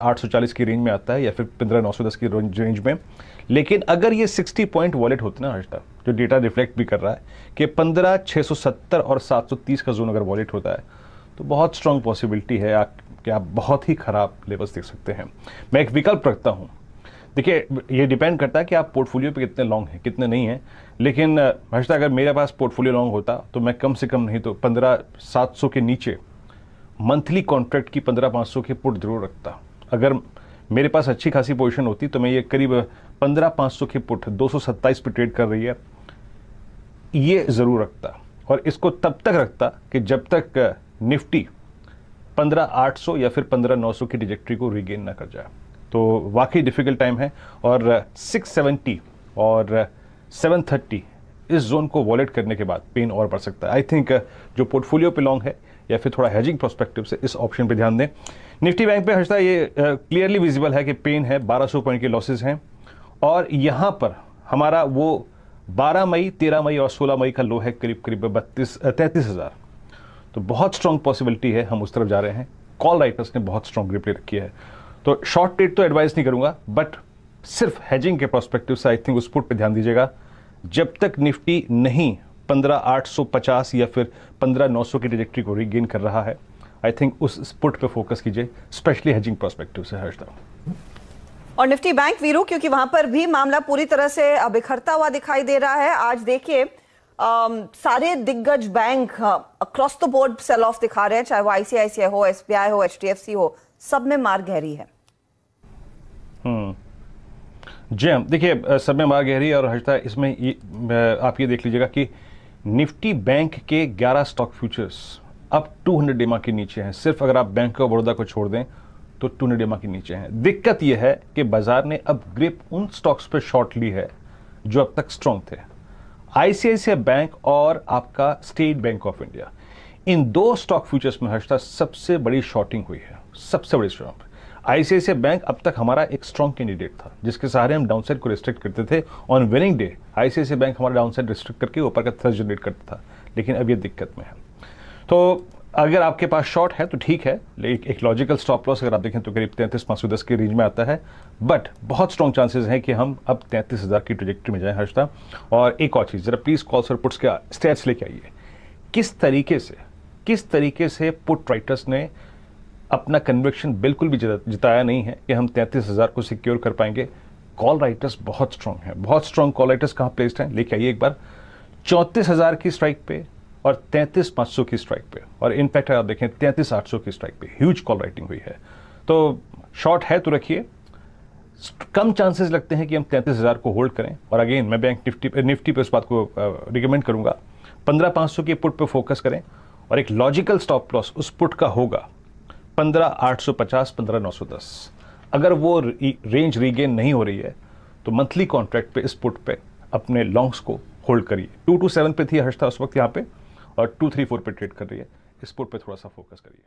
840 की रेंज में आता है या फिर 15,910 की रेंज में। लेकिन अगर ये 60 पॉइंट वॉलेट होते ना आज तक, जो डेटा रिफ्लेक्ट भी कर रहा है कि 15,670 और 730 का जोन अगर वॉलेट होता है तो बहुत स्ट्रांग पॉसिबिलिटी है कि आप बहुत ही खराब लेवल्स देख सकते हैं। मैं एक विकल्प रखता हूँ। देखिए, ये डिपेंड करता है कि आप पोर्टफोलियो पे कितने लॉन्ग हैं, कितने नहीं हैं। लेकिन हर्षदा, अगर मेरे पास पोर्टफोलियो लॉन्ग होता तो मैं कम से कम नहीं तो 15,700 के नीचे मंथली कॉन्ट्रैक्ट की 15,500 की पुट जरूर रखता। अगर मेरे पास अच्छी खासी पोजीशन होती तो मैं ये करीब 15,500 की पुट 227 पे ट्रेड कर रही है, ये जरूर रखता। और इसको तब तक रखता कि जब तक निफ्टी 15,800 या फिर 15,900 की ट्रैजेक्टरी को रिगेन ना कर जाए। तो वाकई डिफिकल्ट टाइम है और 670 और 730 इस जोन को वॉलेट करने के बाद पेन और बढ़ सकता है। आई थिंक जो पोर्टफोलियो पे लॉन्ग है या फिर थोड़ा हेजिंग प्रोस्पेक्टिव से इस ऑप्शन पे ध्यान दें। निफ्टी बैंक पे हर्षदा ये क्लियरली विजिबल है कि पेन है, 1200 पॉइंट के लॉसेज हैं और यहाँ पर हमारा वो 12 मई, 13 मई और 16 मई का लो है करीब करीब 33,000। तो बहुत स्ट्रांग पॉसिबिलिटी है हम उस तरफ जा रहे हैं। कॉल राइटर्स ने बहुत स्ट्रांग ग्रिप ले रखी है। तो शॉर्ट ट्रेड तो एडवाइस नहीं करूंगा, बट सिर्फ हेजिंग के प्रोस्पेक्टिव से आई थिंक उस पुट पे ध्यान दीजिएगा। जब तक निफ्टी नहीं 15,850 या फिर 15,900 की ट्रैजेक्टरी को रीगेन कर रहा है, आई थिंक उस पुट पे फोकस कीजिए, स्पेशली हेजिंग प्रोस्पेक्टिव से हर्षदा। और निफ्टी बैंक वीरू, क्योंकि वहां पर भी मामला पूरी तरह से बिखरता हुआ दिखाई दे रहा है। आज देखिए सारे दिग्गज bank across the board sell off दिखा रहे हैं, चाहे वो आईसीआईसीआई हो, एसबीआई हो, एचडीएफसी हो, सब में मार गहरी है। जी हाँ, देखिए सब में मार गहरी है। और हर्षदा, इसमें आप ये देख लीजिएगा कि निफ्टी बैंक के 11 स्टॉक फ्यूचर्स अब 200 डेमा के नीचे हैं। सिर्फ अगर आप बैंक ऑफ बड़ौदा को छोड़ दें तो 200 डेमा के नीचे हैं। दिक्कत यह है कि बाजार ने अब ग्रिप उन स्टॉक्स पे शॉर्ट ली है जो अब तक स्ट्रांग थे। आईसीआईसीआई बैंक और आपका स्टेट बैंक ऑफ इंडिया, इन दो स्टॉक फ्यूचर्स में हर्षदा सबसे बड़ी शॉर्टिंग हुई है, सबसे बड़ी शॉर्ट। आईसीआईसीआई बैंक अब तक हमारा एक स्ट्रांग कैंडिडेट था जिसके सहारे हम डाउनसाइड को रिस्ट्रिक्ट करते थे। On winning day ICICI bank हमारा डाउनसाइड रिस्ट्रिक्ट करके ऊपर का थ्रस्ट जनरेट करता था, लेकिन अब ये दिक्कत में है। तो अगर आपके पास शॉर्ट है तो ठीक है, लेकिन एक लॉजिकल स्टॉप लॉस अगर आप देखें तो करीब 33,510 के रेंज में आता है। बट बहुत स्ट्रॉन्ग चांसेस हैं कि हम अब 33,000 की ट्रैजेक्टरी में जाएं हर्षदा। और एक और चीज़, जरा प्लीज़ कॉल्स और पुट्स के स्टेट्स लेके आइए। किस तरीके से पुट राइटर्स ने अपना कन्विक्शन बिल्कुल भी जिताया नहीं है कि हम 33,000 को सिक्योर कर पाएंगे। कॉल राइटर्स बहुत स्ट्रांग हैं, बहुत स्ट्रांग कॉल राइटर्स कहाँ प्लेस्ड हैं, लेके आइए एक बार। 34,000 की स्ट्राइक पे और 33,500 की स्ट्राइक पे, और इनफैक्ट आप देखें 33,800 की स्ट्राइक पे ह्यूज कॉल राइटिंग हुई है। तो शॉर्ट है तो रखिए, कम चांसेस लगते हैं कि हम 33,000 को होल्ड करें। और अगेन मैं बैंक निफ्टी पे उस बात को रिकमेंड करूंगा, 15,500 की पुट पे फोकस करें और एक लॉजिकल स्टॉप लॉस उस पुट का होगा 15,850, 15,910। अगर वो रेंज रीगेन नहीं हो रही है तो मंथली कॉन्ट्रैक्ट पे इस पुट पे अपने लॉन्ग्स को होल्ड करिए। 227 पे थी हर्षदा उस वक्त यहाँ पे और 234 पे ट्रेड कर रही है, इस पुट पे थोड़ा सा फोकस करिए।